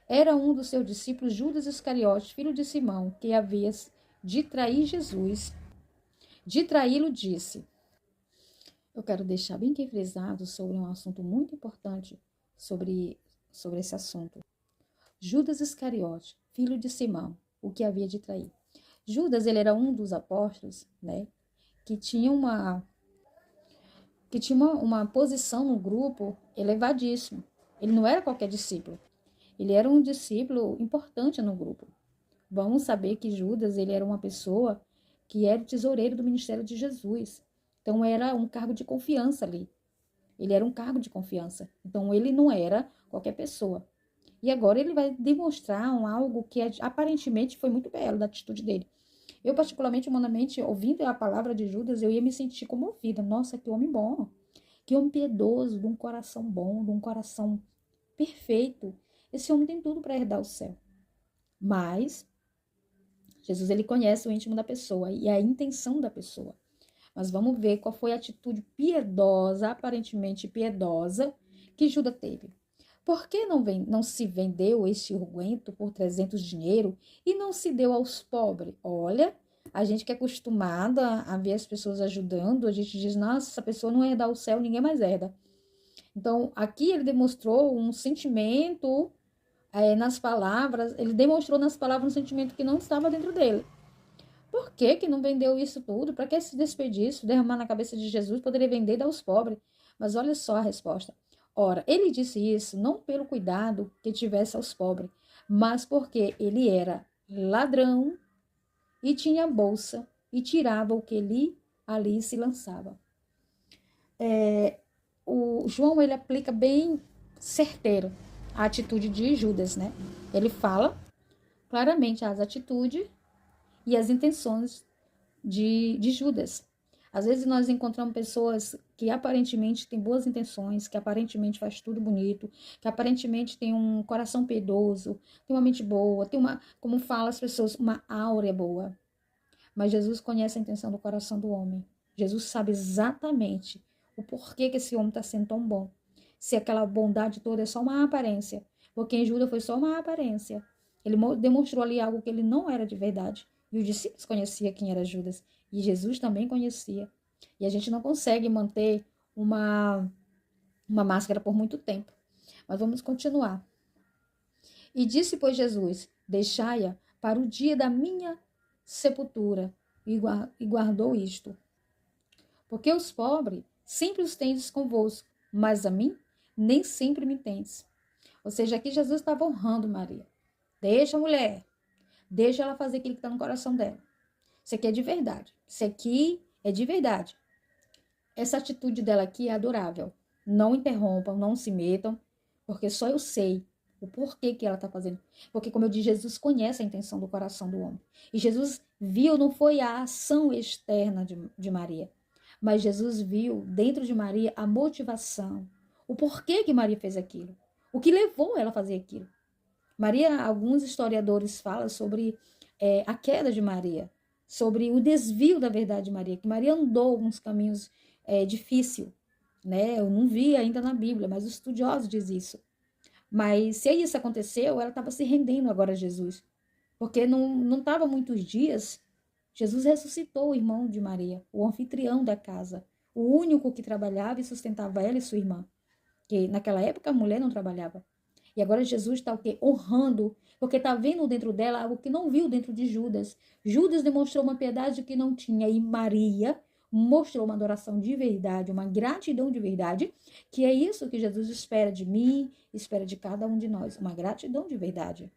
Era um dos seus discípulos, Judas Iscariote, filho de Simão, que havia de trair Jesus. De traí-lo, disse. Eu quero deixar bem aqui frisado sobre um assunto muito importante sobre esse assunto. Judas Iscariote, filho de Simão, o que havia de trair. Judas, ele era um dos apóstolos, né, que tinha uma posição no grupo elevadíssima. Ele não era qualquer discípulo. Ele era um discípulo importante no grupo. Vamos saber que Judas, ele era uma pessoa que era o tesoureiro do ministério de Jesus. Então, era um cargo de confiança ali. Ele era um cargo de confiança. Então, ele não era qualquer pessoa. E agora ele vai demonstrar algo que aparentemente foi muito belo da atitude dele. Eu, particularmente, humanamente, ouvindo a palavra de Judas, eu ia me sentir comovida. Nossa, que homem bom. Que homem piedoso, de um coração bom, de um coração perfeito. Esse homem tem tudo para herdar o céu. Mas Jesus, ele conhece o íntimo da pessoa e a intenção da pessoa. Mas vamos ver qual foi a atitude piedosa, aparentemente piedosa, que Judas teve. Por que não se vendeu este unguento por 300 dinheiro e não se deu aos pobres? Olha, a gente que é acostumada a ver as pessoas ajudando, a gente diz, nossa, essa pessoa não herdar o céu, ninguém mais herda. Então, aqui ele demonstrou um sentimento nas palavras, ele demonstrou nas palavras um sentimento que não estava dentro dele. Por que não vendeu isso tudo? Para que esse desperdício, derramar na cabeça de Jesus, poderia vender e dar aos pobres? Mas olha só a resposta. Ora, ele disse isso não pelo cuidado que tivesse aos pobres, mas porque ele era ladrão e tinha bolsa e tirava o que ali se lançava. O João, ele aplica bem certeiro a atitude de Judas, né? Ele fala claramente as atitudes e as intenções de Judas. Às vezes nós encontramos pessoas que aparentemente têm boas intenções, que aparentemente faz tudo bonito, que aparentemente tem um coração piedoso, tem uma mente boa, tem como falam as pessoas, uma áurea boa. Mas Jesus conhece a intenção do coração do homem. Jesus sabe exatamente o porquê que esse homem está sendo tão bom. Se aquela bondade toda é só uma aparência. Porque em Judas foi só uma aparência. Ele demonstrou ali algo que ele não era de verdade. E os discípulos conheciam quem era Judas. E Jesus também conhecia. E a gente não consegue manter uma máscara por muito tempo. Mas vamos continuar. E disse, pois, Jesus, deixai-a para o dia da minha sepultura, e guardou isto. Porque os pobres sempre os tendes convosco, mas a mim nem sempre me tendes. Ou seja, aqui Jesus estava honrando Maria. Deixa a mulher, deixa ela fazer aquilo que está no coração dela. Isso aqui é de verdade. Isso aqui é de verdade. Essa atitude dela aqui é adorável. Não interrompam, não se metam, porque só eu sei o porquê que ela está fazendo. Porque, como eu disse, Jesus conhece a intenção do coração do homem. E Jesus viu, não foi a ação externa de Maria, mas Jesus viu dentro de Maria a motivação, o porquê que Maria fez aquilo, o que levou ela a fazer aquilo. Maria, alguns historiadores falam sobre a queda de Maria, sobre o desvio da verdade de Maria, que Maria andou uns caminhos difíceis, né? Eu não vi ainda na Bíblia, mas os estudiosos dizem isso. Mas se isso aconteceu, ela estava se rendendo agora a Jesus. Porque não estava muitos dias, Jesus ressuscitou o irmão de Maria, o anfitrião da casa, o único que trabalhava e sustentava ela e sua irmã. Que naquela época a mulher não trabalhava. E agora Jesus está o quê? Honrando, porque está vendo dentro dela algo que não viu dentro de Judas. Judas demonstrou uma piedade que não tinha, e Maria mostrou uma adoração de verdade, uma gratidão de verdade, que é isso que Jesus espera de mim, espera de cada um de nós, uma gratidão de verdade.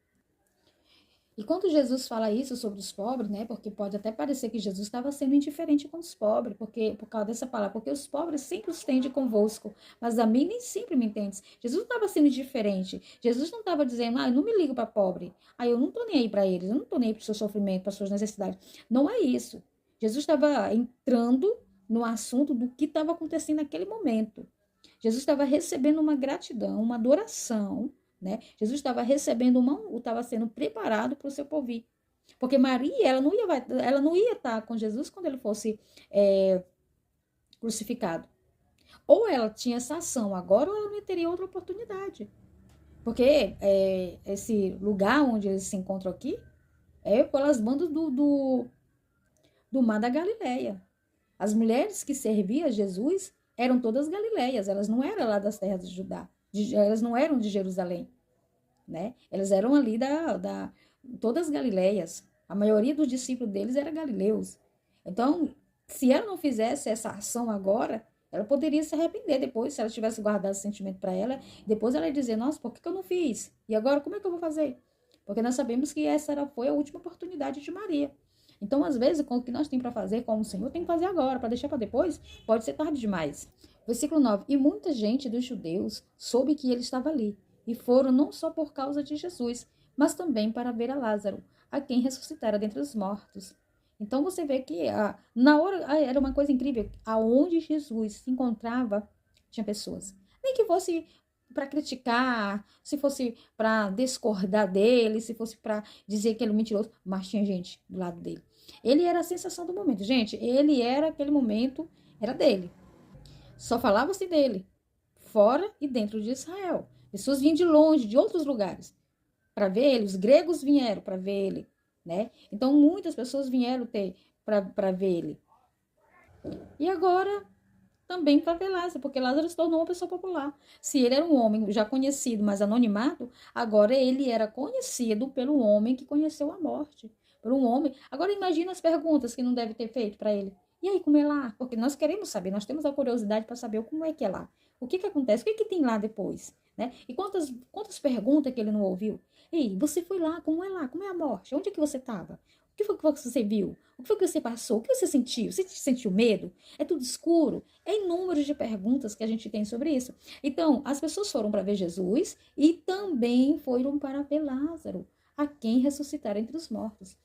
E quando Jesus fala isso sobre os pobres, né, porque pode até parecer que Jesus estava sendo indiferente com os pobres, porque por causa dessa palavra, porque os pobres sempre os tende convosco, mas a mim nem sempre me entendes. Jesus não estava sendo indiferente. Jesus não estava dizendo, eu não me ligo para pobre, eu não estou nem aí para eles, eu não estou nem aí para o seu sofrimento, para as suas necessidades. Não é isso. Jesus estava entrando no assunto do que estava acontecendo naquele momento. Jesus estava recebendo uma gratidão, uma adoração, né? Jesus estava recebendo estava sendo preparado para o seu porvir. Porque Maria, ela não ia estar com Jesus quando ele fosse crucificado. Ou ela tinha essa ação agora, ou ela não teria outra oportunidade. Porque esse lugar onde eles se encontram aqui é pelas bandas do Mar da Galileia. As mulheres que serviam a Jesus eram todas galileias, elas não eram lá das terras de Judá, elas não eram de Jerusalém, né? Elas eram ali todas galileias. A maioria dos discípulos deles eram galileus. Então, se ela não fizesse essa ação agora, ela poderia se arrepender depois, se ela tivesse guardado esse sentimento para ela. Depois ela ia dizer, nossa, por que eu não fiz? E agora, como é que eu vou fazer? Porque nós sabemos que essa foi a última oportunidade de Maria. Então, às vezes, com o que nós temos para fazer com o Senhor, tem que fazer agora, para deixar para depois, pode ser tarde demais. Versículo 9. E muita gente dos judeus soube que ele estava ali, e foram não só por causa de Jesus, mas também para ver a Lázaro, a quem ressuscitara dentre os mortos. Então você vê que na hora era uma coisa incrível, aonde Jesus se encontrava, tinha pessoas. Nem que fosse para criticar, se fosse para discordar dele, se fosse para dizer que ele é mentiroso, mas tinha gente do lado dele. Ele era a sensação do momento, gente. Ele era aquele momento, era dele. Só falava-se dele, fora e dentro de Israel. Pessoas vinham de longe, de outros lugares, para ver ele. Os gregos vieram para ver ele, né? Então muitas pessoas vieram ter para ver ele. E agora também para ver Lázaro, porque Lázaro se tornou uma pessoa popular. Se ele era um homem já conhecido, mas anonimado, agora ele era conhecido pelo homem que conheceu a morte. Por um homem. Agora imagina as perguntas que não deve ter feito para ele. E aí, como é lá? Porque nós queremos saber, nós temos a curiosidade para saber como é que é lá. O que acontece? O que tem lá depois? Né? E quantas perguntas que ele não ouviu? Ei, você foi lá, como é lá? Como é a morte? Onde é que você estava? O que foi que você viu? O que foi que você passou? O que você sentiu? Você sentiu medo? É tudo escuro? É inúmeros de perguntas que a gente tem sobre isso. Então, as pessoas foram para ver Jesus e também foram para ver Lázaro, a quem ressuscitar entre os mortos.